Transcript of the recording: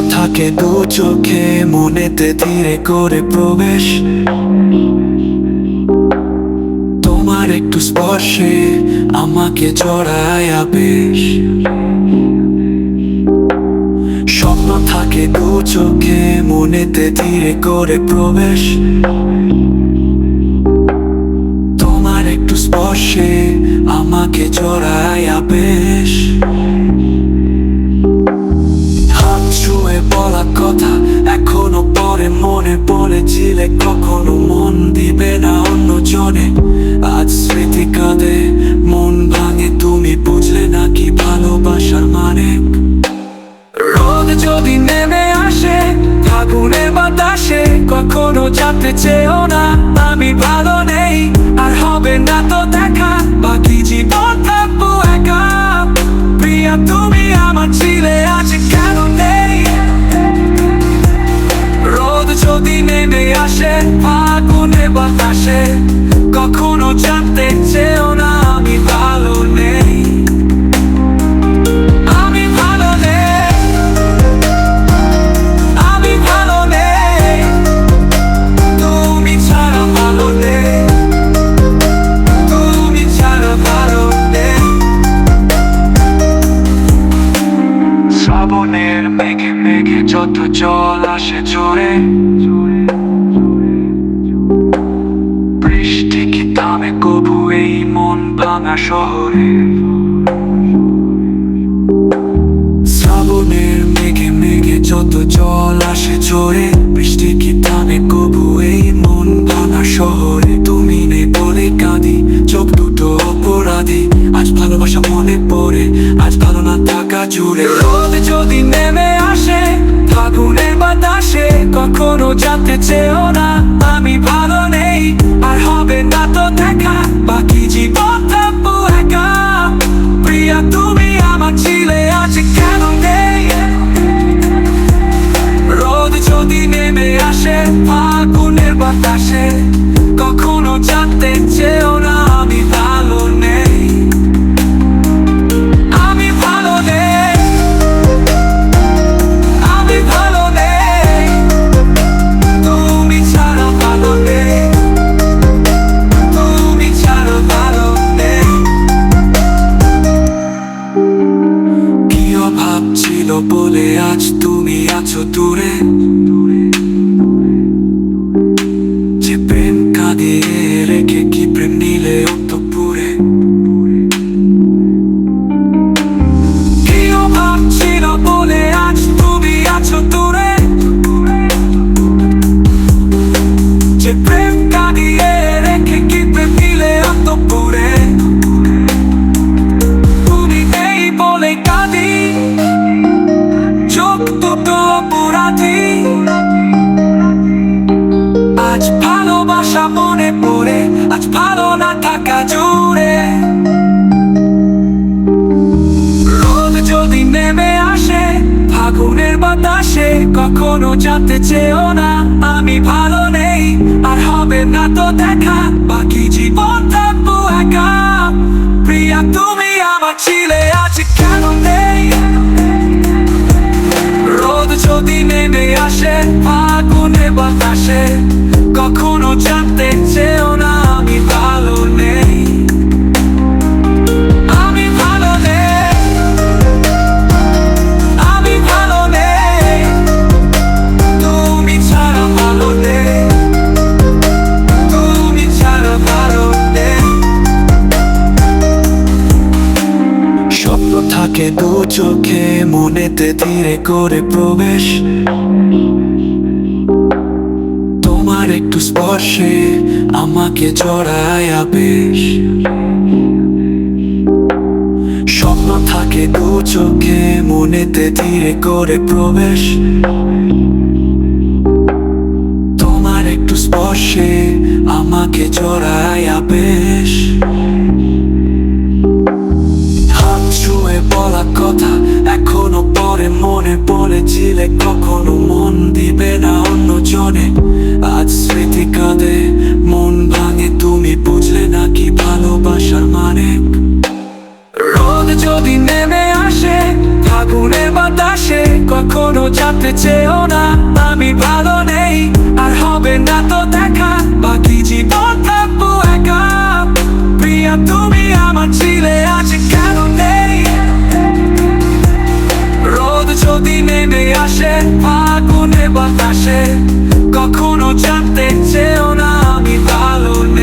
থাকে দু চোখে, মনেতে ধীরে করে প্রবেশ। তোমার একটু স্পর্শে আমাকে জড়ায় আবেশ। স্বপ্ন থাকে দু চোখে, মনেতে ধীরে করে প্রবেশ। তোমার একটু স্পর্শে আমাকে জড়ায় আবেশ। হাত ছুঁয়ে বলা কথা এখনো পরে মনে পড়েছিলে, কখনো মন দিবে না অন্য জনে। আজ স্মৃতি কাঁদে, মন ভাঙে, তুমি বুঝলে নাকি ভালোবাসার মানে। রোদ যদি নেমে আসে ফাগুনের বাতাসে, কখনো জানতে চেয়েও না আমি ভালো নেই। আর হবে না তো দেখা, বাকি জীবন থাকবো একা। প্রিয়া তুমি আমার ছিলে, আজ কেন নেই? রোদ যদি নেমে আসে ফাগুনের বাতাসে, কখনো জানতে চেয়েও না আমি ভালো নেই। শ্রাবণের মেঘে মেঘে যত জল আসে ঝরে, বৃষ্টি কি থামে কবু এই মন ভাঙা শহরে? শ্রাবণের মেঘে মেঘে যত জল আসে ঝরে, বৃষ্টি কি থামে কবু এই মন ভাঙা শহরে? তুমি নেই বলে কাঁদি, চোখ দুটো অপরাধী। আজ ভালোবাসা মনে পড়ে, আজ ভালো না থাকা জুড়ে। রোদ যদি নেমে আসে ফাগুনের বাতাসে, কখনো জানতে চেয়েও না আমি ভালো নেই। আর হবে না তো দেখা, বাকি জীবন থাকবো একা। প্রিয়া তুমি আমার ছিলে, আজ কেন নেই? রোদ যদি নেমে আসে ফাগুনের বাতাসে, কখনো জানতে চেয়েও না আমি ভালো নেই। আমি ভালো নেই, আমি ভালো নেই, তুমি ছাড়া ভালো নেই, তুমি ছাড়া ভালো নেই। কি অভাব ছিল বলে আজ তুমি আছো দূরে, যে প্রেম কাঁদিয়ে রেখে কি প্রেম নিলে অন্তপুরে। কি অভাব ছিল বলে আজ তুমি আছো দূরে, যে প্রেম কাঁদিয়ে রেখে কি প্রেম নিলে অন্তপুরে। তুমি নেই বলে কাঁদি, চোখ দুটো অপরাধী। আজ ভালোবাসা মনে পড়ে, আজ ভালো না থাকা জুড়ে। রোদ যদি নেমে আসে ফাগুনের বাতাসে, কখনো জানতে চেয়েও না আমি ভালো নেই। আর হবে না তো দেখা, বাকি জীবন থাকবো একা। প্রিয়া তুমি আমার ছিলে, আজ কেন নেই? রোদ যদি নেমে আসে ফাগুনের বাতাসে, কখনো জানতে চেয়েও না আমি ভালো নেই। আমি ভালো নেই, আমি ভালো নেই, তুমি ছাড়া ভালো নেই, তুমি ছাড়া ভালো নেই। স্বপ্ন থাকে দু চোখে, মনেতে ধীরে করে প্রবেশ। তোমার একটু স্পর্শে আমাকে জড়ায় আবেশ। স্বপ্ন থাকে দু চোখে, মনেতে ধীরে করে প্রবেশ। তোমার একটু স্পর্শে আমাকে জড়ায় আবেশ। হাত ছুঁয়ে বলা কথা এখনো পরে মনে পড়েছিলে, কখনো মন দিবে না অন্য জনে। আজ স্মৃতি কাঁদে, মন ভাঙে, তুমি বুঝলে নাকি ভালোবাসার মানে। রোদ যদি নেমে আসে আগুনে বাতাসে কখনো জানতে চেয়েও না আমি ভালো নেই, আর হবে না তো দেখা, বাকি জীবন থাকবো একা। প্রিয়া তুমি আমার ছিলে, আজ কেন নেই? রোদ যদি নেমে আসে আগুনে বাতাসে কখনো জানতে চেয়েও না আমি ভালো নেই।